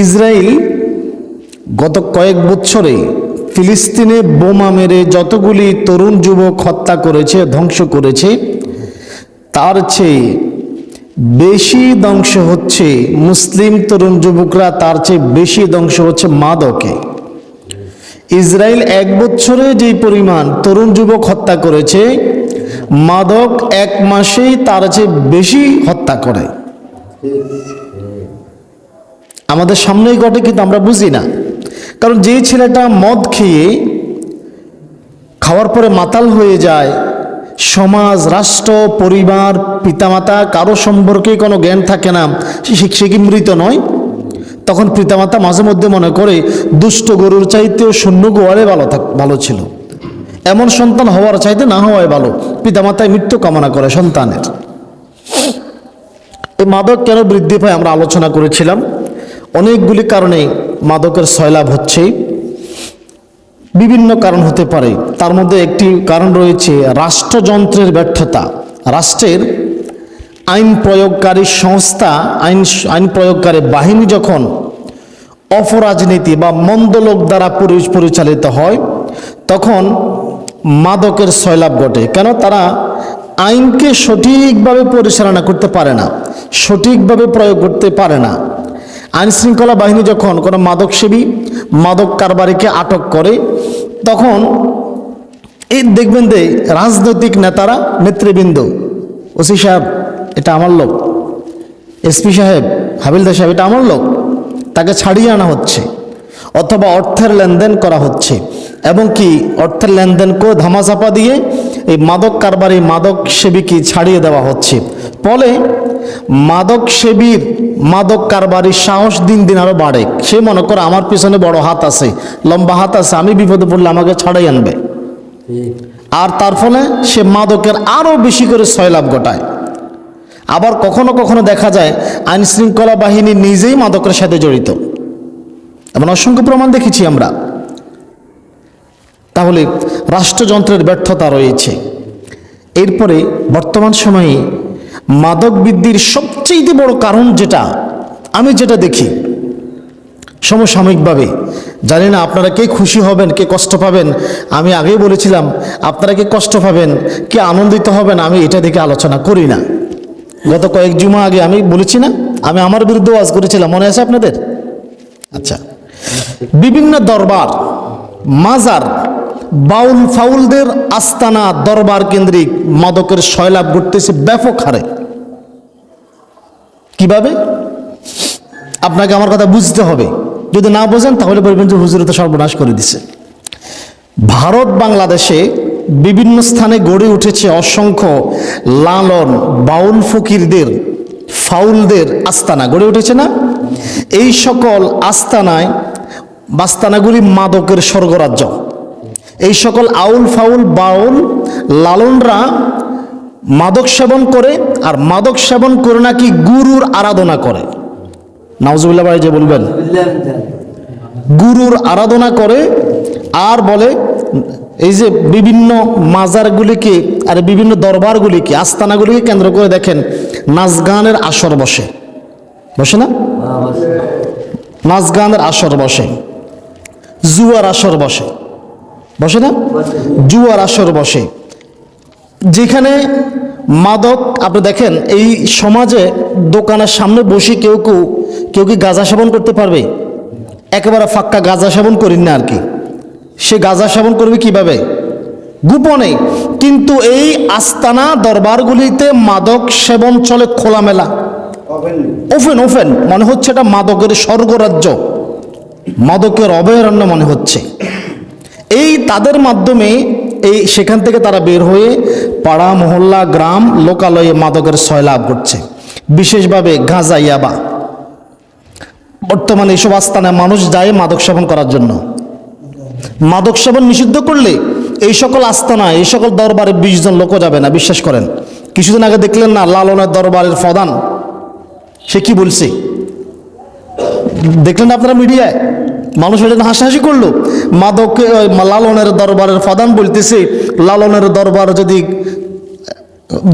Israel গত কয়েক বছরে ফিলিস্তিনে বোমা মেরে যতগুলি তরুণ যুবক হত্যা করেছে, ধ্বংস করেছে, তার চেয়ে বেশি ধ্বংস হচ্ছে মুসলিম তরুণ যুবকরা, তার চেয়ে বেশি ধ্বংস হচ্ছে মাদকে। ইসরায়েল এক বছরে যে পরিমাণ তরুণ যুবক হত্যা করেছে, মাদক এক মাসেই তার চেয়ে বেশি হত্যা করে। আমাদের সামনেই ঘটে, কিন্তু আমরা বুঝি না। কারণ যেই ছেলেটা মদ খেয়ে খাওয়ার পরে মাতাল হয়ে যায়, সমাজ, রাষ্ট্র, পরিবার, পিতামাতা কারো সম্পর্কে কোনো জ্ঞান থাকে না, সে কি মৃত নয়? তখন পিতামাতা মাঝে মধ্যে মনে করে দুষ্ট গরুর চাইতেও শূন্য গোয়ালে ভালো ছিল, এমন সন্তান হওয়ার চাইতে না হওয়াই ভালো। পিতামাতায় মৃত্যু কামনা করে সন্তানের। এই মাদক কেন বৃদ্ধি পায় আমরা আলোচনা করেছিলাম। অনেকগুলি কারণে মাদকের সয়লাভ হচ্ছে, বিভিন্ন কারণ হতে পারে। তার মধ্যে একটি কারণ রয়েছে রাষ্ট্রযন্ত্রের ব্যর্থতা। রাষ্ট্রের আইন প্রয়োগকারী সংস্থা, আইন প্রয়োগকারী বাহিনী যখন অপরাজনীতি বা মন্দ লোক দ্বারা পরিচালিত হয়, তখন মাদকের সয়লাভ ঘটে। কেন? তারা আইনকে সঠিকভাবে পরিচালনা করতে পারে না, সঠিকভাবে প্রয়োগ করতে পারে না। আইন শৃঙ্খলা বাহিনী যখন কোনো মাদকসেবী, মাদক কারবারিকে আটক করে, তখন এই দেখবেন যে রাজনৈতিক নেতারা, নেতৃবৃন্দ, ওসি সাহেব এটা আমার লোক, এসপি সাহেব, হাবিলদার সাহেব এটা আমার লোক, তাকে ছাড়িয়ে আনা হচ্ছে, অথবা অর্থের লেনদেন করা হচ্ছে। এবং কি অর্থের লেনদেন করে ধামাচাপা দিয়ে এই মাদক কারবারি, মাদক সেবীকে ছাড়িয়ে দেওয়া হচ্ছে। ফলে মাদক সেবীর, মাদক কারবারির সাহস দিন দিন আরো বাড়ে। সে মনে করে আমার পিছনে বড় হাত আছে, লম্বা হাত আছে, আমি বিপদে পড়লে আমাকে ছাড়াই আনবে। আর তার ফলে সে মাদকের আরো বেশি করে সয়লাভ ঘটায়। আবার কখনো কখনো দেখা যায় আইন শৃঙ্খলা বাহিনী নিজেই মাদকের সাথে জড়িত, এমন অসংখ্য প্রমাণ দেখেছি আমরা। তাহলে রাষ্ট্রযন্ত্রের ব্যর্থতা রয়েছে। এরপরে বর্তমান সময়ে মাদক বৃদ্ধির সবচেয়ে বড় কারণ আমি যেটা দেখি সমসাময়িকভাবে, জানি না আপনারা কে খুশি হবেন, কে কষ্ট পাবেন। আমি আগেই বলেছিলাম, আপনারা কে কষ্ট পাবেন, কে আনন্দিত হবেন, আমি এটা দেখে আলোচনা করি না। গত কয়েক জুমা আগে আমি বলেছি না, আমি আমার বিরুদ্ধে ওয়াজ করেছিলাম, মনে আছে আপনাদের? আচ্ছা, বিভিন্ন দরবার, মাজার, বাউল ফাউলদের আস্তানা, দরবার কেন্দ্রিক মাদকের সয়লাভ ঘটতেছে ব্যাপক হারে। কিভাবে? আপনাকে আমার কথা বুঝতে হবে। যদি না বোঝেন তাহলে বলবেন যে হুজুর তো সর্বনাশ করে দিছে। ভারত বাংলাদেশে বিভিন্ন স্থানে গড়ে উঠেছে অসংখ্য লালন, বাউল ফকিরদের, ফাউলদের আস্তানা গড়ে উঠেছে না? এই সকল আস্তানায়, বাস্তানাগুলি মাদকের স্বর্গরাজ্য। এই সকল আউল ফাউল, বাউল, লালনরা মাদক সেবন করে, আর মাদক সেবন করে নাকি গুরুর আরাধনা করে। নাউজুবিল্লাহ ভাই যে বলবেন, গুরুর আরাধনা করে। আর বলে এই যে বিভিন্ন মাজারগুলিকে আর বিভিন্ন দরবারগুলিকে, আস্তানাগুলিকে কেন্দ্র করে দেখেন নাচ গানের আসর বসে না? নাচ গানের আসর বসে, জুয়ার আসর বসে না? জুয়ার আসর বসে, যেখানে মাদক। আপনি দেখেন এই সমাজে দোকানের সামনে বসে কেউ কি গাঁজা সেবন করতে পারবে? একেবারে ফাক্কা গাঁজা সেবন করেন না আর কি। সে গাঁজা সেবন করবে কিভাবে? গোপনে। কিন্তু এই আস্তানা দরবারগুলিতে মাদক সেবন চলে খোলামেলা, ওপেন। মনে হচ্ছে এটা মাদকের স্বর্গরাজ্য, মাদকের অভয়ারণ্য মনে হচ্ছে। এই তাদের মাধ্যমে সেখান থেকে তারা বের হয়ে পাড়া, মহল্লা, গ্রাম, লোকালয়ে মাদকের সয়লাভ করছে। বিশেষভাবে গাঁজা, ইয়াবা। বর্তমানে এইসব আস্তানায় মানুষ যায় মাদক সেবন করার জন্য। মাদক সেবন নিষিদ্ধ করলে এই সকল আস্তানায়, এই সকল দরবারে 20 জন লোকও যাবে না, বিশ্বাস করেন। কিছুদিন আগে দেখলেন না লালনের দরবারের প্রধান, সে কি বলছে দেখলেন আপনারা মিডিয়ায়? মানুষ এটা হাসাহাসি করলো। লালনের দরবারের প্রধান বলতেছে, লালনের দরবার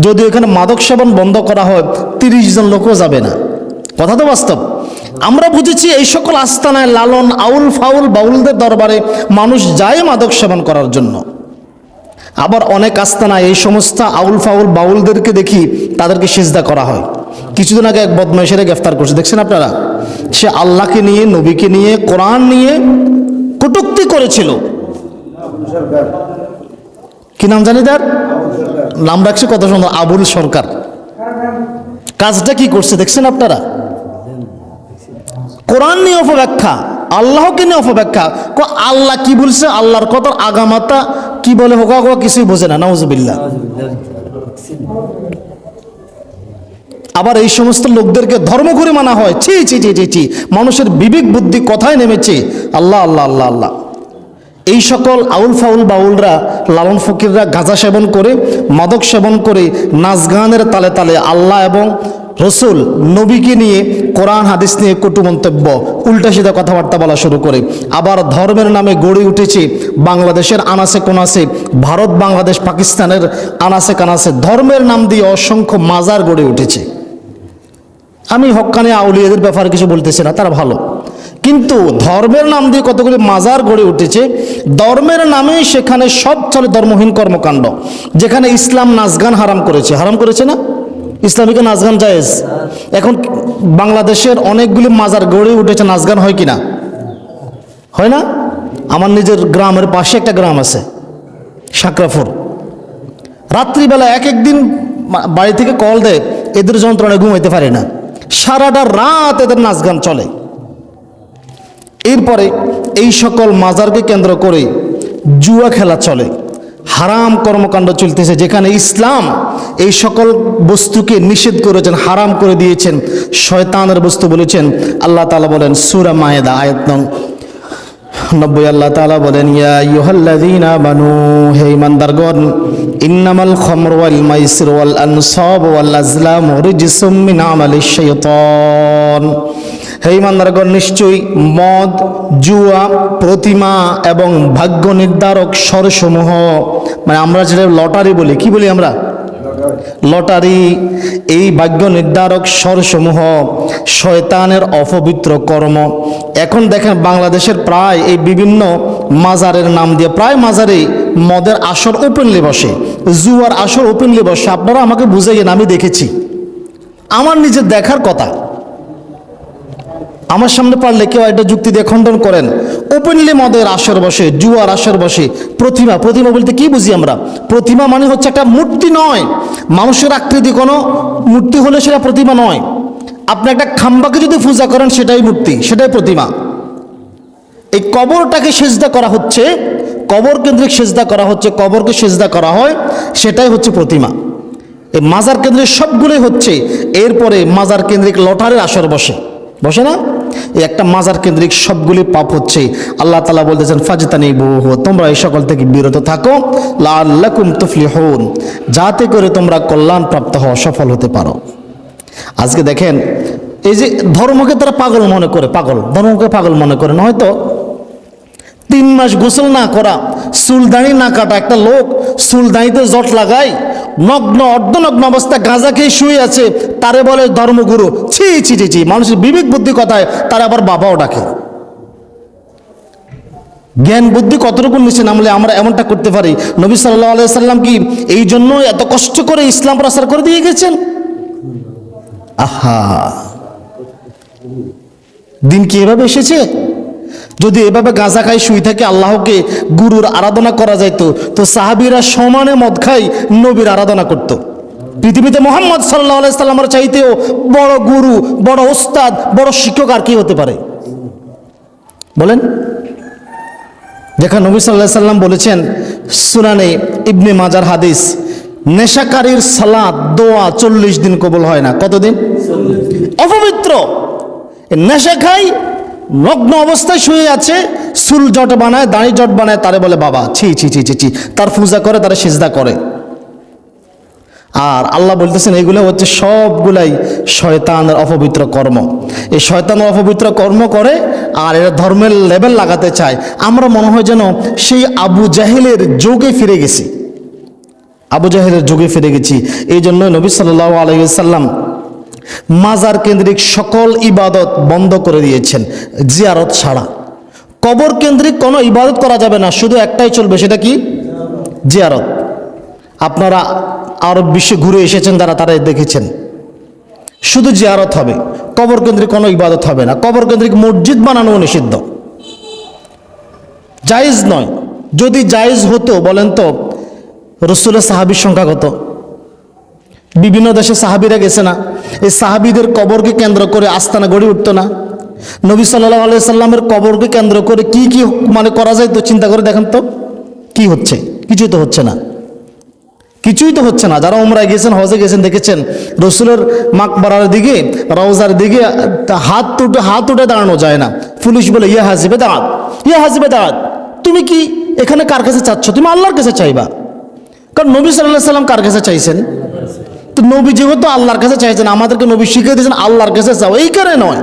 যদি এখানে মাদক সেবন বন্ধ করা হয় 30 জন লোকও যাবে না। কথা তো বাস্তব। আমরা বুঝেছি এই সকল আস্তানায় লালন আউল ফাউল বাউলদের দরবারে মানুষ যায় মাদক সেবন করার জন্য। আবার অনেক আস্তানায় এই সমস্ত আউল ফাউল বাউলদেরকে দেখি তাদেরকে সিজদা করা হয়। কিছুদিন আগে এক বদমাইশের গ্রেফতার করছে, দেখছেন আপনারা? সে আল্লাহকে নিয়ে, নবীকে নিয়ে, কোরআন নিয়ে কটূক্তি করেছিল। কি নাম জানি তার? নাম রাখছে কত সুন্দর, আবুল সরকার। কাজটা কি করছে দেখছেন আপনারা? কোরআন নিয়ে অপব্যাখ্যা, আল্লাহকে নিয়ে অপব্যাখ্যা। আল্লাহ কি বলছে, আল্লাহর কত আগামাতা কি বলে, হোকা হোকা কিছুই বোঝে না, নাউজুবিল্লাহ। আবার এই সমস্ত লোকদেরকে ধর্মগুরু মানা হয়। ছি ছি ছি ছি ছি, মানুষের বিবেক বুদ্ধি কথায় নেমেছে। আল্লাহ আল্লাহ আল্লাহ আল্লাহ। এই সকল আউল ফাউল বাউলরা, লালন ফকিররা গাঁজা সেবন করে, মাদক সেবন করে, নাচ গানের তালে তালে আল্লাহ এবং রসুল নবীকে নিয়ে, কোরআন হাদিস নিয়ে কটু মন্তব্য, উল্টা সিধা কথাবার্তা বলা শুরু করে। আবার ধর্মের নামে গড়ে উঠেছে বাংলাদেশের আনাচে কোনাচে, ভারত বাংলাদেশ পাকিস্তানের আনাচে কানাচে ধর্মের নাম দিয়ে অসংখ্য মাজার গড়ে উঠেছে। আমি হক্কানি আউলিয়াদের ব্যাপারে কিছু বলতেছি না, তারা ভালো, কিন্তু ধর্মের নাম দিয়ে কতগুলি মাজার গড়ে উঠেছে। ধর্মের নামে সেখানে সব চলে ধর্মহীন কর্মকাণ্ড। যেখানে ইসলাম নাচ গান হারাম করেছে, হারাম করেছে না? ইসলামিকে নাচ গান জায়েজ। এখন বাংলাদেশের অনেকগুলি মাজার গড়ে উঠেছে, নাচ গান হয় কিনা? হয় না? আমার নিজের গ্রামের পাশে একটা গ্রাম আছে, সাকরাপুর। রাত্রিবেলা এক একদিন বাড়ি থেকে কল দেয়, এদের যন্ত্রণায় ঘুমাইতে পারে না, সারাটা রাত এদের নাচ গান চলে। এরপরে এই সকল মাজারকে কেন্দ্র করে জুয়া খেলা চলে, হারাম কর্মকাণ্ড চলতেছে। যেখানে ইসলাম এই সকল বস্তুকে নিষেধ করেছেন, হারাম করে দিয়েছেন, শয়তানের বস্তু বলেছেন। আল্লাহ তাআলা বলেন সূরা মায়েদা আয়াত নং 90, আল্লাহ তাআলা বলেন ইয়া আইয়ুহাল্লাযীনা আমানু, হে ঈমানদারগণ, ইন্নামাল খামরু ওয়াল মাইসিরু ওয়াল আনসাবু ওয়াল আজলামু রিজসুম মিন আমালিশ শাইতান। হে ঈমানদারগণ, নিশ্চয়ই মদ, জুয়া, প্রতিমা এবং ভাগ্য নির্ধারক স্বরসমূহ, মানে আমরা যেটা লটারি বলি, কি বলি আমরা? লটারি। এই ভাগ্য নির্ধারক স্বরসমূহ শয়তানের অপবিত্র কর্ম। এখন দেখেন বাংলাদেশের প্রায় এই বিভিন্ন মাজারের নাম দিয়ে প্রায় মাজারে মদের আসর ওপেনলি বসে, জুয়ার আসর ওপেনলি বসে। আপনারা আমাকে বুঝাইয়েন, আমি দেখেছি, আমার নিজের দেখার কথা। আমার সামনে পারলে কেউ একটা যুক্তি দিয়ে খণ্ডন করেন। ওপেনলি মদের আসর বসে, জুয়ার আসর বসে। প্রতিমা, প্রতিমা বলতে কি বুঝি আমরা? প্রতিমা মানে হচ্ছে একটা মূর্তি নয়, মানুষের আকৃতি কোনো মূর্তি হলে সেটা প্রতিমা নয়। আপনি একটা খাম্বাকে যদি পূজা করেন সেটাই মূর্তি, সেটাই প্রতিমা। এই কবরটাকে সেজদা করা হচ্ছে, কবর কেন্দ্রিক সেজদা করা হচ্ছে, কবরকে সেজদা করা হয়, সেটাই হচ্ছে প্রতিমা। এই মাজার কেন্দ্রিক সবগুলোই হচ্ছে। এরপরে মাজার কেন্দ্রিক লটারির আসর বসে, বসে না? এই একটা মাজার কেন্দ্রিক সবগুলি পাপ হচ্ছে। আল্লাহ তাআলা বলতেছেন ফাজতানিবুহু, তোমরা এই সকল থেকে বিরত থাকো, লাআল্লাকুম তুফলিহুন, যাতে করে তোমরা কল্যাণ প্রাপ্ত হও, সফল হতে পারো। আজকে দেখেন এই যে ধর্মকে তারা পাগল মনে করে, পাগল, ধর্মকে পাগল মনে করে। হয়তো 3 মাস গোসল না করা, চুলদাড়ি না কাটা একটা লোক চুলদাড়িতে জট লাগায়, নগ্ন অর্ধনগ্ন অবস্থা গাঁজা খেয়ে শুয়ে আছে, তারে বলে ধর্মগুরু। ছি ছি ছি ছি, মানুষের বিবেক বুদ্ধি কথায় তারা আবার বাবাও ডাকে। জ্ঞান বুদ্ধি কতটুকু নিচে নামলে আমরা এমনটা করতে পারি? নবী সাল্লাল্লাহু আলাইহি সাল্লাম কি এই জন্য এত কষ্ট করে ইসলাম প্রচার করে দিয়ে গেছেন? আহা, দিন কি এভাবে এসেছে? যদি এভাবে গাঁজা খাই শুই থাকে, আল্লাহকে গুরুর আরাধনা করা যাইতো, তো সাহাবীরা সমানে মদ খাই নবীর আরাধনা করত। পৃথিবীতে মুহাম্মদ সাল্লাল্লাহু আলাইহি সাল্লামের চাইতেও বড় গুরু, বড় ওস্তাদ, বড় শিক্ষক আর কি হতে পারে বলেন? দেখেন নবী সাল্লাল্লাহু আলাইহি সাল্লাম বলেছেন, সুনানে ইবনে মাজার হাদিস, নেশাকারীর সালাত দোয়া 40 দিন কবুল হয় না। কতদিন? অপবিত্র। নেশা খাই, নগ্ন অবস্থায় শুয়ে আছে, চুল জট বানায়, দাড়ি জট বানায়, তারে বলে বাবা। ছি ছি ছি ছি ছি, তার পূজা করে, তারা সিজদা করে। আর আল্লাহ বলতেছেন এইগুলো হচ্ছে সবগুলাই শয়তানের অপবিত্র কর্ম। এই শয়তানের অপবিত্র কর্ম করে আর এরা ধর্মের লেভেল লাগাতে চায়। আমরা মনে হয় যেন সেই আবু জাহেলের যুগে ফিরে গেছি, আবু জাহেলের যুগে ফিরে গেছি। এই জন্য নবী সাল্লাল্লাহু আলাইহি ওয়াসাল্লাম মাজার কেন্দ্রিক সকল ইবাদত বন্ধ করে দিয়েছেন জিয়ারত ছাড়া। কবর কেন্দ্রিক কোনো ইবাদত করা যাবে না, শুধু একটাই চলবে, সেটা কি? জিয়ারত। আপনারা আরব বিশ্বে ঘুরে এসেছেন যারা, তারা দেখেছেন শুধু জিয়ারত হবে, কবর কেন্দ্রিক কোনো ইবাদত হবে না। কবর কেন্দ্রিক মসজিদ বানানো নিষিদ্ধ, জায়েজ নয়। যদি জায়েজ হতো বলেন তো রাসূলের সাহাবীর সংখ্যা কত? বিভিন্ন দেশে সাহাবীরা গেছে না, এই সাহাবীদের কবরকে কেন্দ্র করে আস্তানা গড়ে উঠতো না? নবী সাল্লাল্লাহু আলাইহি সাল্লামের কবরকে কেন্দ্র করে কি কি মানে করা যায় তো চিন্তা করে দেখেন তো কি হচ্ছে? কিছুই তো হচ্ছে না, কিছুই তো হচ্ছে না। যারা উমরায় গেছেন, হজে গেছেন, দেখেছেন রাসূলের মাকবারার দিকে, রওজার দিকে হাত উঠে দাঁড়ানো যায় না। পুলিশ বলে ইয়া হাজিবে দাঁড়াত, ইয়া হাজিবে দাঁড়াত। তুমি কি এখানে কার কাছে চাচ্ছ? তুমি আল্লাহর কাছে চাইবা, কারণ নবী সাল্লাল্লাহু আলাইহি সাল্লাম কার কাছে চাইছেন? তো নবী যেহেতু আল্লাহর কাছে চাইছেন, আমাদেরকে নবী শিখিয়ে দিয়েছেন আল্লাহর কাছে চাও। এই কারণে নয়,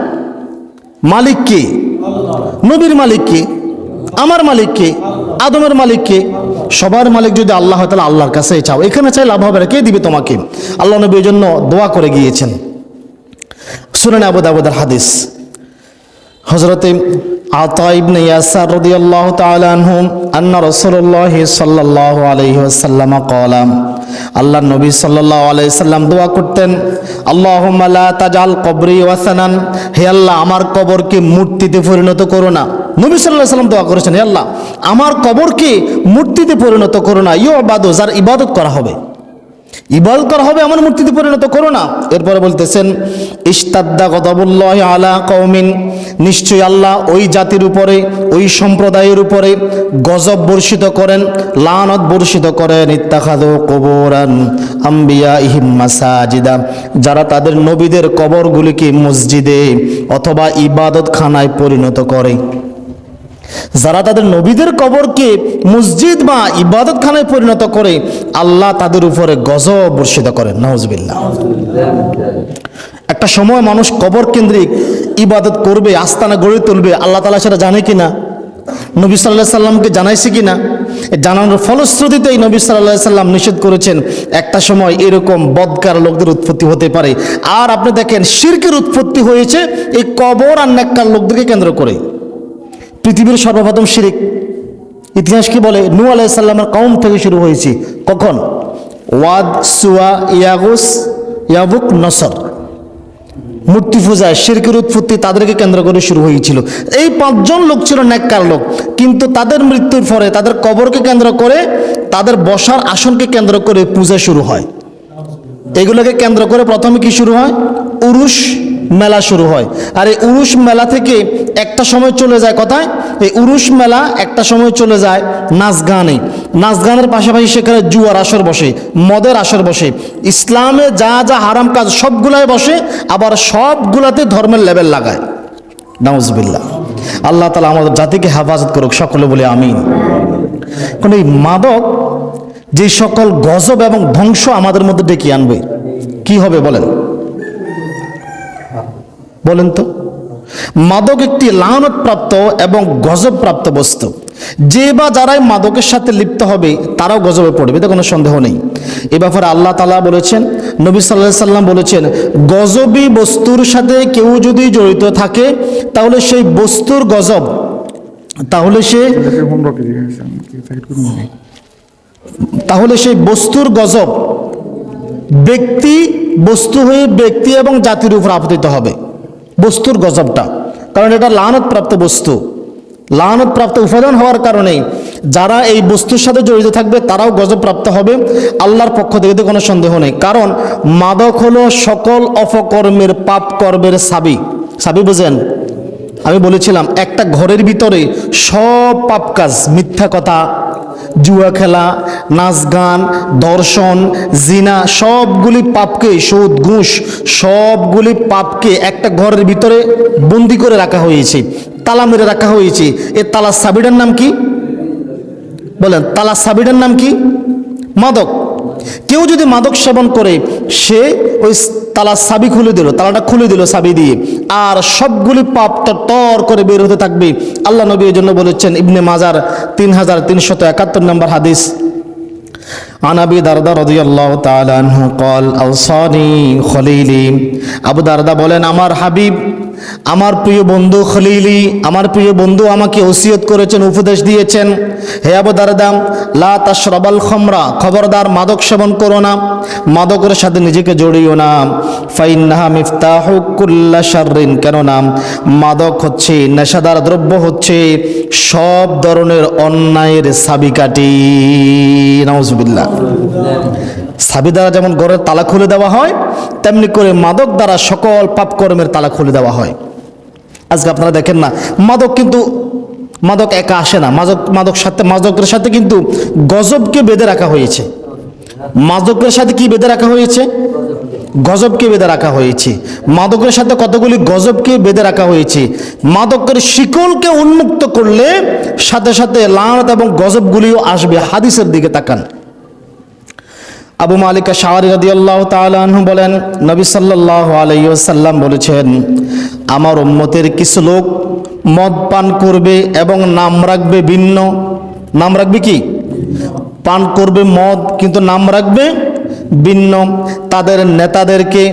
মালিক কে? নবীর মালিক কে? আমার মালিক কে? আদমের মালিক কে? সবার মালিক যদি আল্লাহ হয়, তাহলে আল্লাহর কাছে চাও। এখানে চাই লাভ হবে না, কে দিবে তোমাকে? আল্লাহ নবী এই জন্য দোয়া করে গিয়েছেন। সুনানে আবু দাউদের হাদিস, হযরতে আতা ইবনে ইয়াসার রাদিয়াল্লাহু তাআলা আনহু আন্না রাসূলুল্লাহ সাল্লাল্লাহু আলাইহি ওয়াসাল্লাম ক্বালা, আল্লাহর নবী সাল্লাল্লাহু আলাইহি সাল্লাম দোয়া করতেন, আল্লাহুম্মা লা তাজাল কবরি ওয়াসানান, হে আল্লাহ আমার কবরকে মূর্তিতে পরিণত করো না। নবী সাল্লাল্লাহু আলাইহি সাল্লাম দোয়া করেছেন, হে আল্লাহ আমার কবরকে মূর্তিতে পরিণত করো না, ইউবাদু, যার ইবাদত করা হবে, ইবাদত করা হবে, এমন মূর্তিতে পরিণত করো না। এরপরে বলতেছেন, ইশতাদ্দা গদাবুল্লাহি আলা কওমিন, নিশ্চয়ই আল্লাহ ওই জাতির উপরে, ওই সম্প্রদায়ের উপরে গজব বর্ষিত করেন, লানত বর্ষিত করেন, ইত্তাখাযু কুবুরান আমবিয়াইহিম মাসাজিদা, যারা তাদের নবীদের কবরগুলিকে মসজিদে অথবা ইবাদতখানায় পরিণত করে। যারা তাদের নবীদের কবরকে মসজিদ বা ইবাদতখানায় পরিণত করে, আল্লাহ তাদের উপরে গজব বর্ষিত করেন। নাউজুবিল্লাহ। একটা সময় মানুষ কবর কেন্দ্রিক ইবাদত করবে, আস্তানা গড়ে তুলবে, আল্লাহ তাআলা সেটা জানে কিনা, নবী সাল্লাল্লাহু আলাইহি সাল্লামকে জানাইছে কিনা, জানানোর ফলশ্রুতিতেই নবী সাল্লাল্লাহু আলাইহি সাল্লাম নিষেধ করেছেন একটা সময় এরকম বদকার লোকদের উৎপত্তি হতে পারে। আর আপনি দেখেন শিরকের উৎপত্তি হয়েছে এই কবর আর নেককার লোকদেরকে কেন্দ্র করে। পৃথিবীর সর্বপ্রথম শিরিক ইতিহাস কি বলে? নূহ আলাইহিস সালামের কওম থেকে শুরু হয়েছে। কখন? ওয়াদ, সুয়া, ইয়াগুস, ইয়াবুক, নসর, মূর্তি পূজায় শিরকের উৎপত্তি তাদেরকে কেন্দ্র করে শুরু হয়েছিল। এই 5 জন লোক ছিল নেককার লোক, কিন্তু তাদের মৃত্যুর পরে তাদের কবরকে কেন্দ্র করে, তাদের বসার আসনকে কেন্দ্র করে পূজা শুরু হয়। এগুলোকে কেন্দ্র করে প্রথমে কি শুরু হয়? উরুস মেলা শুরু হয়। আর এই উরুস মেলা থেকে একটা সময় চলে যায় কোথায়? এই উরুস মেলা একটা সময় চলে যায় নাচ গানে। নাচ গানের পাশাপাশি সেখানে জুয়ার আসর বসে, মদের আসর বসে, ইসলামে যা যা হারাম কাজ সবগুলাই বসে, আবার সবগুলাতে ধর্মের লেবেল লাগায়। নাউজুবিল্লাহ। আল্লাহ তাআলা আমাদের জাতিকে হেফাজত করুক, সকলে বলে আমিন। কারণ এই মাদক যে সকল গজব এবং ধ্বংস আমাদের মধ্যে ডেকে আনবে, কি হবে বলেন? বলেন তো। মাদক একটি লানত-প্রাপ্ত এবং গজবপ্রাপ্ত বস্তু। যে বা যারাই মাদকের সাথে লিপ্ত হবে তারাও গজবে পড়বে, এতে কোনো সন্দেহ নেই। এ ব্যাপারে আল্লাহ তাআলা বলেছেন, নবী সাল্লাল্লাহু আলাইহি সাল্লাম বলেছেন, গজবী বস্তুর সাথে কেউ যদি জড়িত থাকে তাহলে সেই বস্তুর গজব, তাহলে সেই বস্তুর গজব ব্যক্তি, বস্তু হয়ে ব্যক্তি এবং জাতির উপর আপতিত হবে। বস্তুর গজবটা, কারণ এটা লানতপ্রাপ্ত বস্তু, লানতপ্রাপ্ত উপাদান হওয়ার কারণে যারা এই বস্তুর সাথে জড়িত থাকবে তারাও গজবপ্রাপ্ত হবে আল্লাহর পক্ষ থেকে, কোনো সন্দেহ নেই। কারণ মাদক হলো সকল অপকর্মের, পাপ কর্মের চাবি। চাবি বুঝেন? আমি বলেছিলাম একটা ঘরের ভিতরে সব পাপ কাজ, মিথ্যা কথা, জুয়া খেলা, নাচ গান, ধর্ষণ, জিনা, সবগুলি পাপকে, সুদ, ঘুষ, সবগুলি পাপকে একটা ঘরের ভিতরে বন্দি করে রাখা হয়েছে, তালা মেরে রাখা হয়েছে। এই তালার চাবিটার নাম কি বলেন? তালার চাবিটার নাম কি? মাদক। কেউ যদি মাদক সেবন করে, সে ওই তালার চাবি খুলে দিল, তালাটা খুলে দিল চাবি দিয়ে, আর সবগুলি পাপ তর করে বের হতে থাকবে। আল্লাহ নবী এই জন্য বলেছেন, ইবনে মাজার 3371 নম্বর হাদিস, عن أبي درداء رضي الله تعالى عنه قال أوصاني خليلي আবু দারদা বলেন আমার হাবিব আমার প্রিয় বন্ধু খলিলি আমার প্রিয় বন্ধু আমাকে ওসিয়ত করেছেন উপদেশ দিয়েছেন হে আবু দারদা লা তাশরাবাল খামরা খবরদার মাদক সেবন করো না মাদকের সাথে নিজেকে জড়িও না ফাইন্নাহা মিফতাহু কুল্লা শাররিন কেননা মাদক হচ্ছে নেশাদার দ্রব্য হচ্ছে সব ধরনের অন্যায়ের চাবিকাঠি নাউজুবিল্লাহ চাবি দ্বারা যেমন ঘরের তালা খুলে দেওয়া হয় তেমনি করে মাদক দ্বারা সকল পাপকর্মের তালা খুলে দেওয়া হয় আজকে আপনারা দেখেন না মাদক একা আসে না মাদকের সাথে কিন্তু গজবকে বেঁধে রাখা হয়েছে মাদকের সাথে কি বেঁধে রাখা হয়েছে গজবকে বেঁধে রাখা হয়েছে মাদকের সাথে কতগুলি গজবকে বেঁধে রাখা হয়েছে মাদকের শিকলকে উন্মুক্ত করলে সাথে সাথে লানত এবং গজবগুলিও আসবে হাদিসের দিকে তাকান আবু মালিক আশআরী রাদিয়াল্লাহু তাআলা আনহু বলেন নবী সাল্লাল্লাহু আলাইহি ওয়াসাল্লাম বলেছেন আমার উম্মতের কিছু লোক মদ পান করবে এবং নাম রাখবে ভিন্ন নাম রাখবে কি পান করবে মদ কিন্তু নাম রাখবে ভিন্ন তাদের নেতাদেরকে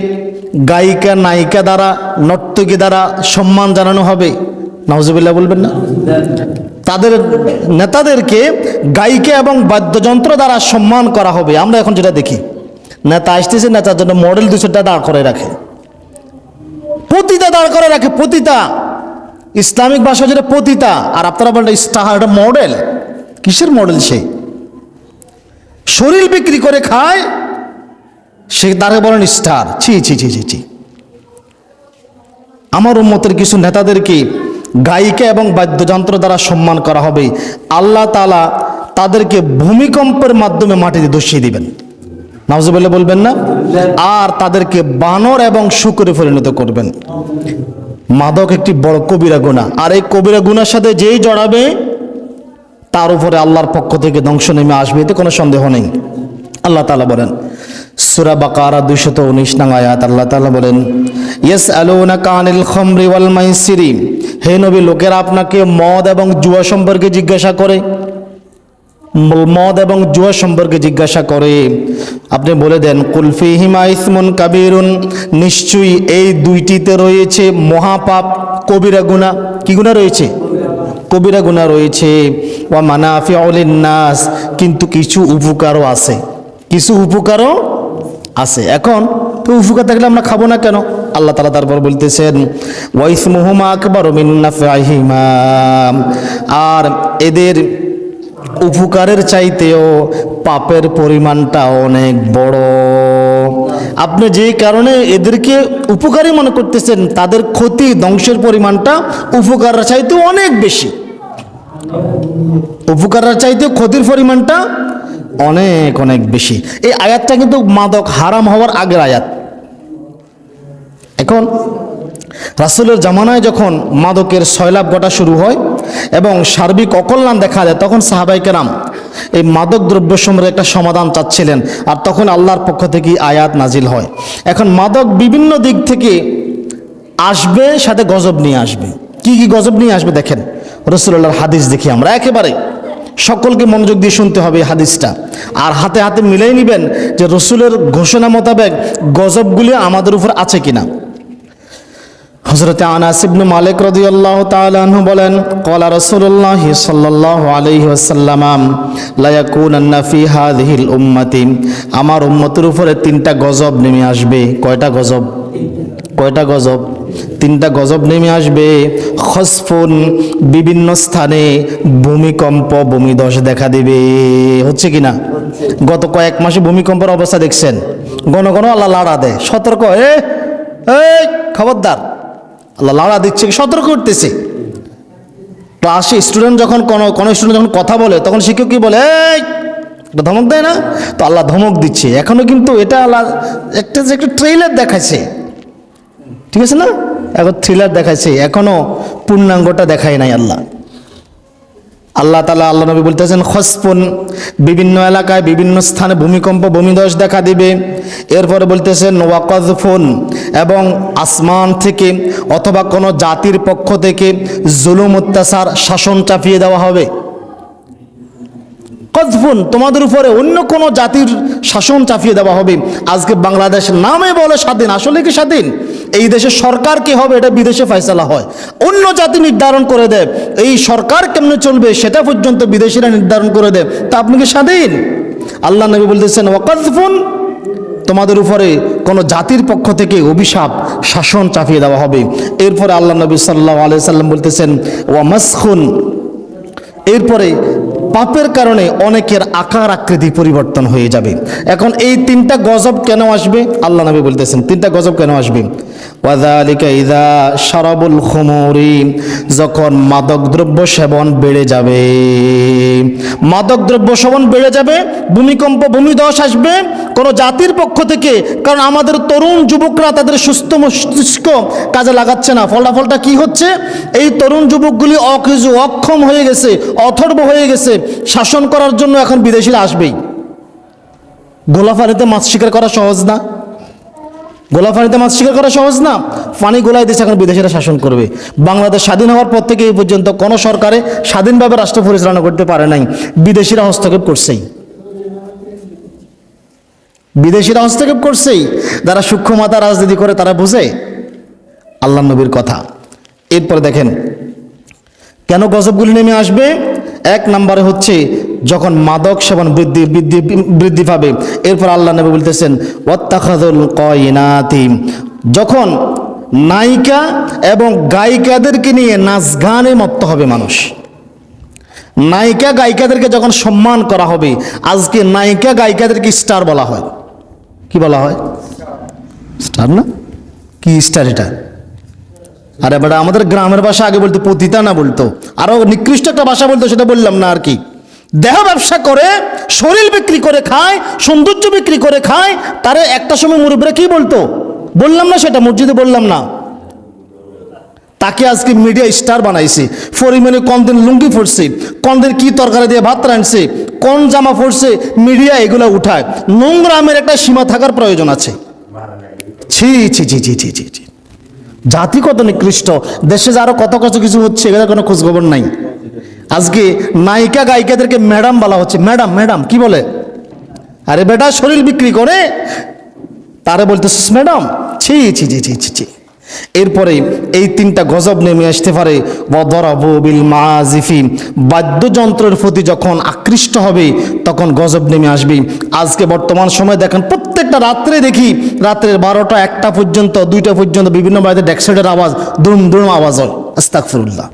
গায়িকা নায়িকা দ্বারা নর্তকী দ্বারা সম্মান জানানো হবে নাউজুবিল্লাহ বলবেন না তাদের নেতাদেরকে গায়িকা এবং বাদ্যযন্ত্র দ্বারা সম্মান করা হবে আমরা এখন যেটা দেখি নেতা আসতেছে নেতার জন্য মডেল 200টা দাঁড় করে রাখে পতিতা দাঁড় করে রাখে পতিতা ইসলামিক ভাষা যেটা পতিতা আর আপনারা বলেন স্টার এটা মডেল কিসের মডেল সে শরীর বিক্রি করে খায় সে তারে বলেন স্টার ছি ছি ছি ছি ছি আমার উম্মতের কিছু নেতাদেরকে গায়িকা এবং বাদ্যযন্ত্র দ্বারা সম্মান করা হবে আল্লাহ তাআলা তাদেরকে ভূমিকম্পের মাধ্যমে মাটিতে ধসিয়ে দিবেন নাউজুবিল্লাহ বলবেন না আর তাদেরকে বানর এবং শূকরে পরিণত করবেন মাদক একটি বড় কবিরা গুনাহ আর এই কবিরা গুনার সাথে যেই জড়াবে তার উপরে আল্লাহর পক্ষ থেকে ধ্বংস নেমে আসবে এতে কোনো সন্দেহ নেই আল্লাহ তাআলা বলেন সূরা বাকারা 219 নং আয়াত আল্লাহ তাআলা বলেন ইয়াসআলুনাকা আনিল খামরি ওয়াল মাইসিরি হে নবী লোকেরা আপনাকে মদ এবং জুয়া সম্পর্কে জিজ্ঞাসা করে মদ এবং জুয়া সম্পর্কে জিজ্ঞাসা করে আপনি বলে দেন কুল ফীহিমা ইসমুন কাবীরুন নিশ্চয়ই এই দুইটিতে রয়েছে মহাপাপ কবিরা গুনাহ কি গুনাহ রয়েছে কবিরা গুনাহ রয়েছে ওয়া মানাফিউ লিন-নাস কিন্তু কিছু উপকারও আছে কিছু উপকারও আছে এখন তো উপকার থাকলে আমরা খাবো না কেন আল্লাহ তাআলা তারপর বলতেছেন ওয়া ইসমুহুমা আকবারু মিন নাফইহিমা আর এদের উপকারের চাইতেও পাপের পরিমাণটা অনেক বড় আপনি যে কারণে এদেরকে উপকারী মনে করতেছেন তাদের ক্ষতি ধ্বংসের পরিমাণটা উপকারের চাইতেও অনেক বেশি উপকারের চাইতেও ক্ষতির পরিমাণটা অনেক অনেক বেশি এই আয়াতটা কিন্তু মাদক হারাম হওয়ার আগের আয়াত এখন রাসূলের জামানায় যখন মাদকের সয়লাব ঘটা শুরু হয় এবং সার্বিক অকল্যাণ দেখা যায় তখন সাহাবায়ে কেরাম এই মাদক দ্রব্য সম্পর্কে একটা সমাধান চাচ্ছিলেন আর তখন আল্লাহর পক্ষ থেকে আয়াত নাজিল হয় এখন মাদক বিভিন্ন দিক থেকে আসবে সাথে গজব নিয়ে আসবে কি কি গজব নিয়ে আসবে দেখেন রাসূলুল্লাহর হাদিস দেখি আমরা একেবারে সকলকে মনোযোগ দিয়ে শুনতে হবে হাদিসটা আর হাতে হাতে মিলাই নেবেন যে রাসূলের ঘোষণা মোতাবেক গজবগুলি আমাদের উপর আছে কিনা হযরত আনাস ইবনে মালিক রাদিয়াল্লাহু তাআলা আনহু বলেন ক্বালা রাসূলুল্লাহ সাল্লাল্লাহু আলাইহি ওয়াসাল্লাম লা ইয়াকুনান্না ফি হাযিহিল উম্মতি আমার উম্মতের উপরে তিনটা গজব নেমে আসবে কয়টা গজব তিনটা গজব নেমে আসবে খসফুন বিভিন্ন স্থানে ভূমিকম্প ভূমিধস দেখা দিবে হচ্ছে কিনা গত কয়েক মাসে ভূমিকম্পের অবস্থা দেখছেন ঘন ঘন আল্লাহ লাড়া দেয় সতর্ক এই খবরদার আল্লাহ লাড়া দিচ্ছে সতর্ক করতেছে ক্লাসে স্টুডেন্ট যখন কোনো স্টুডেন্ট যখন কথা বলে তখন শিক্ষক কি বলে এই একটা ধমক দেয় না তো আল্লাহ ধমক দিচ্ছে এখনো কিন্তু এটা আল্লাহ একটা ট্রেইলার দেখাচ্ছে ঠিক আছে না এখন থ্রিলার দেখাচ্ছে এখনো পূর্ণাঙ্গটা দেখায় নাই আল্লাহ তাআলা আল্লাহ নবী বলতেছেন খসফুন বিভিন্ন এলাকায় বিভিন্ন স্থানে ভূমিকম্প ভূমিধস দেখা দিবে এরপরে বলতেছেন ওয়াকযফুন এবং আসমান থেকে অথবা কোনো জাতির পক্ষ থেকে জুলুম অত্যাচার শাসন চাপিয়ে দেওয়া হবে কযফুন, তোমাদের উপরে অন্য কোনো জাতির শাসন চাপিয়ে দেওয়া হবে। আজকে বাংলাদেশ নামে বলে স্বাধীন, আসলে কি স্বাধীন? এই দেশের সরকার কি হবে এটা বিদেশে ফয়সালা হয়, অন্য জাতি নির্ধারণ করে দেয়। এই সরকার কেমনে চলবে সেটা পর্যন্ত বিদেশিরা নির্ধারণ করে দেয়। তা আপনি কি স্বাধীন? আল্লাহ নবী বলতেছেন ওয়াকযফুন, তোমাদের উপরে কোনো জাতির পক্ষ থেকে অভিশাপ শাসন চাপিয়ে দেওয়া হবে। এরপরে আল্লাহ নবী সাল্লাল্লাহু আলাইহি সাল্লাম বলতেছেন ওয়া মাসখুন, এরপরে পাপের কারণে অনেকের আকার আকৃতি পরিবর্তন হয়ে যাবে। এখন এই তিনটা গজব কেন আসবে? আল্লাহ নবী বলতেছেন তিনটা গজব কেন আসবে। ওয়াযালিকা ইযা শারাবুল খুমুরি, যখন মাদকদ্রব্য সেবন বেড়ে যাবে, মাদকদ্রব্য সেবন বেড়ে যাবে, ভূমিকম্প ভূমিধস আসবে কোনো জাতির পক্ষ থেকে। কারণ আমাদের তরুণ যুবকরা তাদের সুস্থ মস্তিষ্ক কাজে লাগাচ্ছে না। ফলাফলটা কি হচ্ছে? এই তরুণ যুবকগুলি অকেজু, অক্ষম হয়ে গেছে, অথর্ব হয়ে গেছে। শাসন করার জন্য এখন বিদেশিরা আসবেই। গোলাফানিতে মাছ শিকার করা সহজ না, গোলাফানিতে মাছ শিকার করা সহজ না, পানি গোলায় দিচ্ছে, এখন বিদেশিরা শাসন করবে। বাংলাদেশ স্বাধীন হওয়ার পর থেকে এই পর্যন্ত কোনো সরকারে স্বাধীনভাবে রাষ্ট্র পরিচালনা করতে পারে নাই, বিদেশিরা হস্তক্ষেপ করছেই, বিদেশিরা হস্তক্ষেপ করছেই। যারা সূক্ষ্মমাতা রাজনীতি করে তারা বুঝে আল্লাহ নবীর কথা। এরপরে দেখেন কেন গজবগুলি নেমে আসবে। এক নম্বরে হচ্ছে যখন মাদক সেবন বৃদ্ধি পাবে। এরপর আল্লাহ নবী বলতেছেন ওয়াত্তাখাযুল কায়িনাতি, যখন নায়িকা এবং গায়িকাদেরকে নিয়ে নাচ গানে মত্ত হবে মানুষ। নায়িকা গায়িকাদেরকে যখন সম্মান করা হবে, আজকে নায়িকা গায়িকাদেরকে স্টার বলা হয়। কি বলা হয়? স্টার না? কি স্টার এটা? আরে বেটা, আমাদের গ্রামের ভাষা আগে বলতো পতিতা, না বলতো আরো নিকৃষ্ট একটা ভাষা বলতো, সেটা বললাম না আর কি। দেহ ব্যবসা করে, শরীর বিক্রি করে খায়, সৌন্দর্য বিক্রি করে খায়, তারে একটা সময় মুরব্বীরা কি বলতো বললাম না, সেটা মসজিদে বললাম না। তাকে আজকে মিডিয়া স্টার বানাইছে। ফরিমানে কোন দিন লুঙ্গি পরছে, কোন দিন কি তরকারি দিয়ে ভাত রাঁধছে, কোন জামা পরছে, মিডিয়া এগুলো উঠায়। নোংরামের একটা সীমা থাকার প্রয়োজন আছে। ছি ছি ছি ছি ছি ছি ছি, জাতি কত নিকৃষ্ট। দেশে আরো কত কত কিছু হচ্ছে, এগুলো কোনো খোঁজ খবর নাই। আজকে নায়িকা গায়িকাদেরকে ম্যাডাম বলা হচ্ছে। ম্যাডাম ম্যাডাম কি বলে? আরে বেটা, শরীর বিক্রি করে তারে বলতেছিস ম্যাডাম? ছি ছি ছি ছি ছি ছি। এরপরে এই তিনটা গজব নেমে আসতে পারে। ওয়াদরাবু বিল মাযিফি, বাদ্যযন্ত্রের প্রতি যখন আকৃষ্ট হবে তখন গজব নেমে আসবে। আজকে বর্তমান সময় দেখেন প্রত্যেকটা রাত্রে দেখি, রাত্রের 12টা 1টা পর্যন্ত 2টা পর্যন্ত বিভিন্ন বাড়িতে ডেকসেটের আওয়াজ, দুম দুম আওয়াজ হয়। আস্তাগফিরুল্লাহ,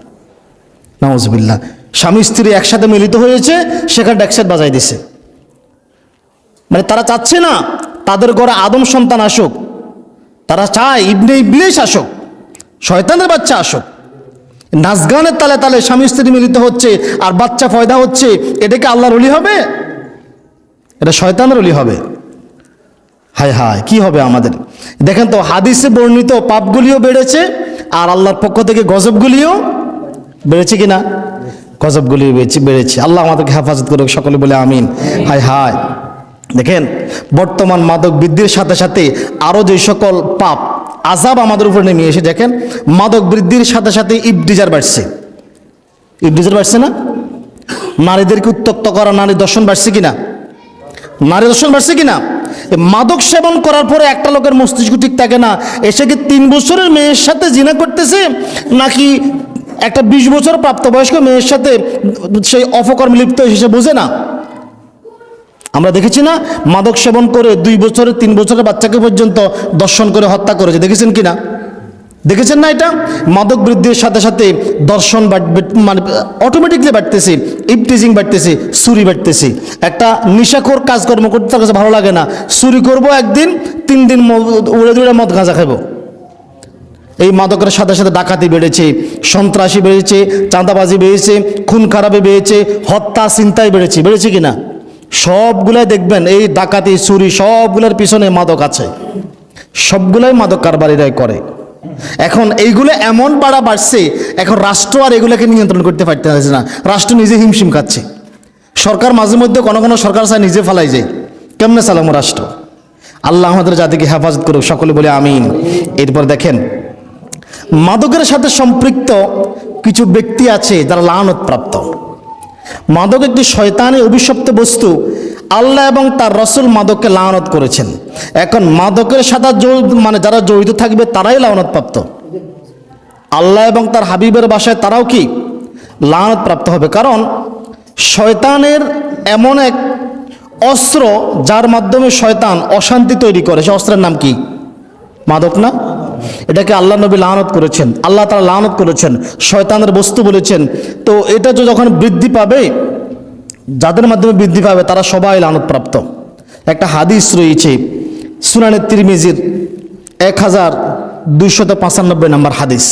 নাউজুবিল্লাহ। স্বামী স্ত্রী একসাথে মিলিত হয়েছে, সেখানে ডেকসেট বাজাই দিছে। মানে তারা চাচ্ছে না তাদের ঘরে আদম সন্তান আসুক, তারা চায় ইবনে ইবলিস আসুক, শয়তানের বাচ্চা আসুক। নাচ গানের তালে তালে স্বামী স্ত্রী মিলিত হচ্ছে আর বাচ্চা পয়দা হচ্ছে। এটা কি আল্লাহর ওলি হবে? এটা শয়তানের ওলি হবে। হায় হায়, কি হবে আমাদের? দেখেন তো, হাদিসে বর্ণিত পাপগুলিও বেড়েছে আর আল্লাহর পক্ষ থেকে গজবগুলিও বেড়েছে কিনা? গজবগুলিও বেড়েছে। আল্লাহ আমাদেরকে হেফাজত করুক, সকলে বলে আমিন। হায় হায়, দেখেন বর্তমান মাদক বৃদ্ধির সাথে সাথে আরো যে সকল পাপ আযাব আমাদের উপর নেমে এসে, দেখেন মাদক বৃদ্ধির সাথে সাথে ইবটিজার বাড়ছে। ইবটিজার বাড়ছে না? নারীদেরকে উত্তক্ত করা, নারী দর্শন বাড়ছে কিনা? নারী দর্শন বাড়ছে কিনা? মাদক সেবন করার পরে একটা লোকের মস্তিষ্ক ঠিক থাকে না, এসে কি 3 বছরের মেয়ের সাথে জিনা করতেছে, নাকি একটা 20 বছর প্রাপ্তবয়স্ক মেয়ের সাথে সেই অপকর্মে লিপ্ত এসে বোঝে না। আমরা দেখেছি না, মাদক সেবন করে 2 বছরের 3 বছরের বাচ্চাকে পর্যন্ত দর্শন করে হত্যা করেছে, দেখেছেন কিনা? দেখেছেন না? এটা মাদক বৃদ্ধির সাথে সাথে দর্শন মানে অটোমেটিকলি বাড়তেছে, ইবটিজিং বাড়তেছে, চুরি বাড়তেছে। একটা নিশাখোর কাজকর্ম করতে তার কাছে ভালো লাগে না, চুরি করবো একদিন, 3 দিন উড়ে দূরে মদ গাঁজা খাবো। এই মাদকের সাথে সাথে ডাকাতি বেড়েছে, সন্ত্রাসী বেড়েছে, চাঁদাবাজি বেড়েছে, খুন খারাপি বেড়েছে, হত্যা ছিনতাই বেড়েছে। বেড়েছে কিনা? সবগুলাই দেখবেন এই ডাকাতি চুরি সবগুলোর পিছনে মাদক আছে, সবগুলাই মাদক কারবারিরাই করে। এখন এইগুলো এমন বাড়ছে, এখন রাষ্ট্র আর এগুলোকে নিয়ন্ত্রণ করতে পারতেছে না, রাষ্ট্র নিজে হিমশিম খাচ্ছে। সরকার মাঝে মধ্যে কোনো কোনো সরকার চায় নিজে ফালাই যায়, কেমনে চালামো রাষ্ট্র? আল্লাহ আমাদের জাতিকে হেফাজত করুক, সকলে বলে আমিন। এরপর দেখেন মাদকের সাথে সম্পৃক্ত কিছু ব্যক্তি আছে যারা লানত প্রাপ্ত। মাদক একটি শয়তানি অভিশপ্ত বস্তু। আল্লাহ এবং তার রসুল মাদককে লানত করেছেন। এখন মাদকের সাথে যারা জড়িত থাকবে তারাই লানত প্রাপ্ত। আল্লাহ এবং তার হাবিবের বাসায় তারাও কি লানত প্রাপ্ত হবে। কারণ শয়তানের এমন এক অস্ত্র যার মাধ্যমে শয়তান অশান্তি তৈরি করে, সে অস্ত্রের নাম কি? মাদক না? এটাকে আল্লাহ নবী লানত করেছেন, আল্লাহ তাআলা লানত করেছেন, শয়তানের বস্তু বলেছেন। তো এটা যখন বৃদ্ধি পাবে, যাদের মাধ্যমে বৃদ্ধি পাবে তারা সবাই লানতপ্রাপ্ত। একটা হাদিস রয়েছে সুনানে তিরমিজির 1295 নম্বর হাদিস।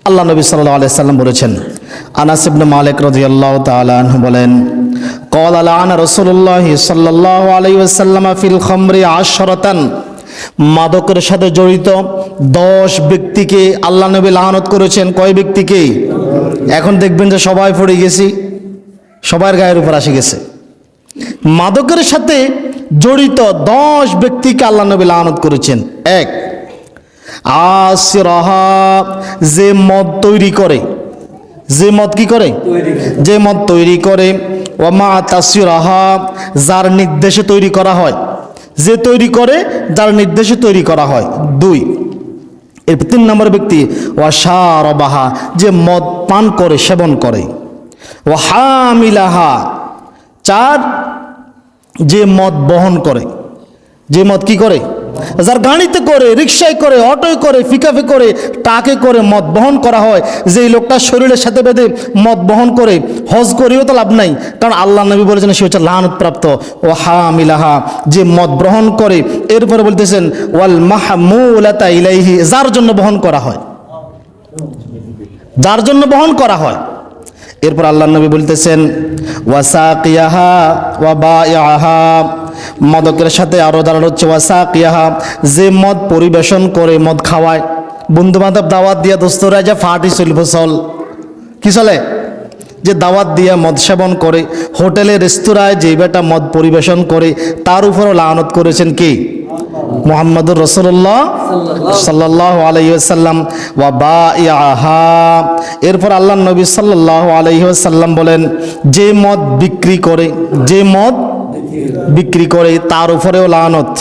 আল্লাহ নবী সাল্লাল্লাহু আলাইহি সাল্লাম বলেছেন, আনাস ইবনে মালিক রাদিয়াল্লাহু তাআলা আনহু বলেন, ক্বালা লাআনা রাসূলুল্লাহ সাল্লাল্লাহু আলাইহি ওয়াসাল্লাম ফিল খামরি 10। মাদকের সাথে জড়িত 10 ব্যক্তিকে আল্লাহ নবী লানত করেছেন। কয় ব্যক্তিকে? এখন দেখবেন যে সবাই পড়ে গেছি, সবার গায়ের উপর আসে গেছে। মাদকের সাথে জড়িত 10 ব্যক্তিকে আল্লাহ নবী লানত করেছেন। 1, আসিরাহা, যে মদ তৈরি করে, যে মদ কি করে? যে মদ তৈরি করে। ওয়ামা তাসিরাহা, যার নির্দেশে তৈরি করা হয়, যে তৈরি করে যার নির্দেশে তৈরি করা হয়। 2, এর 3 নম্বর ব্যক্তি ওয়াশারাবাহা, যে মদ পান করে, সেবন করে। ওয়াহামিলাহা, 4, যে মদ বহন করে। যে মদ কি করে? যার গাড়িতে করে, রিক্সায় করে, অটোয় করে, পিকআপে করে, ট্রাকে করে মদ বহন করা হয়। যেই লোকটা শরীরের সাথে বেঁধে মদ বহন করে, হজ করেও তো লাভ নাই, কারণ আল্লাহ নবী বলেছেন সে হচ্ছে লানতপ্রাপ্ত। ও হামিলাহা, যে মদ গ্রহণ করে। এরপরে বলতেছেন ওয়াল মাহমুলাতা ইলাইহি, যার জন্য বহন করা হয়, যার জন্য বহন করা হয়। এরপর আল্লাহ নবী বলতেছেন ওয়াসাকিয়াহা ওয়া বায়াহা, মদকের সাথে আরো যারা হচ্ছে ওয়াসাকিয়াহা, যে মদ পরিবেশন করে, মদ খাওয়ায়। বন্ধু বান্ধব দাওয়াত দিয়া, দোস্তরা যে ফাটি চলবে, চল কি চলে, যে দাওয়াত দিয়া মদ সেবন করে, হোটেলে রেস্তোরাঁয় যে বেটা মদ পরিবেশন করে, তার উপরও লানত করেছেন কি? মুহাম্মদুর রাসূলুল্লাহ সাল্লাল্লাহু আলাইহি ওয়াসাল্লাম। ওয়া বায়াহা, এরপর আল্লাহ নবী সাল্লাল্লাহু আলাইহি ওয়াসাল্লাম বলেন, যে মদ বিক্রি করে, যে মদ বিক্রি করে তার উপরেও লানত।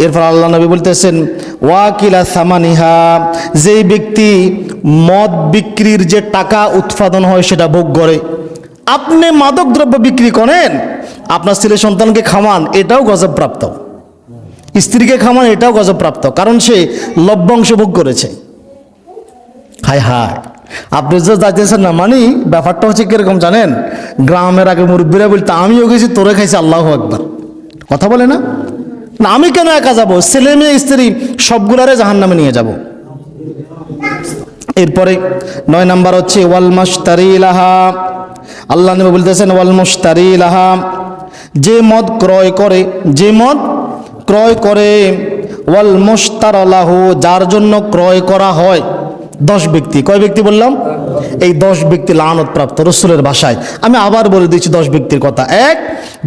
এরপর আল্লাহ নবী বলতেছেন ওয়াকিলা সামানিহা, যেই ব্যক্তি মদ বিক্রির যে টাকা উৎপাদন হয় সেটা ভোগ করে। আপনি মাদক দ্রব্য বিক্রি করেন, আপনার ছেলে সন্তানকে খাওয়ান, এটাও গজবপ্রাপ্ত। স্ত্রীকে খাওয়ান, এটাও গজবপ্রাপ্ত, কারণ সে লভ্যাংশ ভোগ করেছে। হায় হায়, আপনি যে যাইতেছেন না, মানে ব্যাপারটা হচ্ছে কিরকম জানেন? গ্রামের আগে মুরব্বীরা বলতে, আমিও গেছি, তোরে খাইছি, আল্লাহু আকবার। কথা বলে না? না, আমি কেন একা যাব? ছেলে মেয়ে স্ত্রী সবগুলারে জাহান্নামে নিয়ে যাব। এরপরে 9 নাম্বার হচ্ছে ওয়াল মুশতারি লাহা, আল্লাহ নবী বলতেছেন ওয়াল মুশতারি লাহা, যে মদ ক্রয় করে, যে মদ ক্রয় করে। ওয়াল মুশতারা লাহু, যার জন্য ক্রয় করা হয়। 10 ব্যক্তি। কয় ব্যক্তি বললাম? এই 10 ব্যক্তি লানত প্রাপ্ত রাসূলের ভাষায়। আমি আবার বলে দিচ্ছি 10 ব্যক্তির কথা। 1,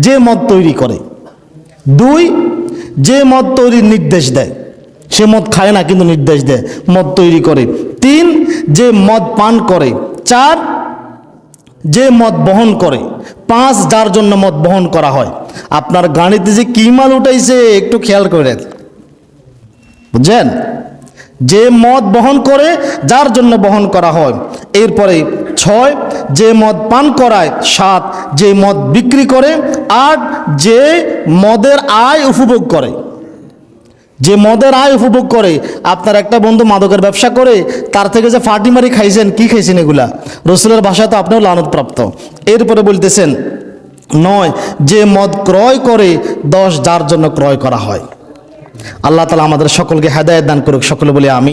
যে মদ তৈরি করে। 2, যে মদ তৈরির নির্দেশ দেয়, সে মদ খায় না কিন্তু নির্দেশ দেয়, মদ তৈরি করে। 3, যে মদ পান করে। 4, যে মদ বহন করে। 5, যার জন্য মদ বহন করা হয়। আপনার গাড়িতে যে কি মাল উঠাইছে একটু খেয়াল করেন, বুঝছেন? যে মদ বহন করে, যার জন্য বহন করা হয়। এরপরে 6, যে মদ পান করায়। 7, যে মদ বিক্রি করে। 8, যে মদের আয় উপভোগ করে। যে মদের আয় উপভোগ করে। আপনার একটা বন্ধু মাদকের ব্যবসা করে, তার থেকে যে ফাটি মারি খাইছেন, কি খাইছেন এগুলা? রাসূলের ভাষায় তো আপনিও লানতপ্রাপ্ত। এরপরে বলতেছেন 9, যে মদ ক্রয় করে। 10, যার জন্য ক্রয় করা হয়। আল্লাহ তাআলা আমাদের সকলকে হেদায়েত দান করুক। সকলে বলি আমিন।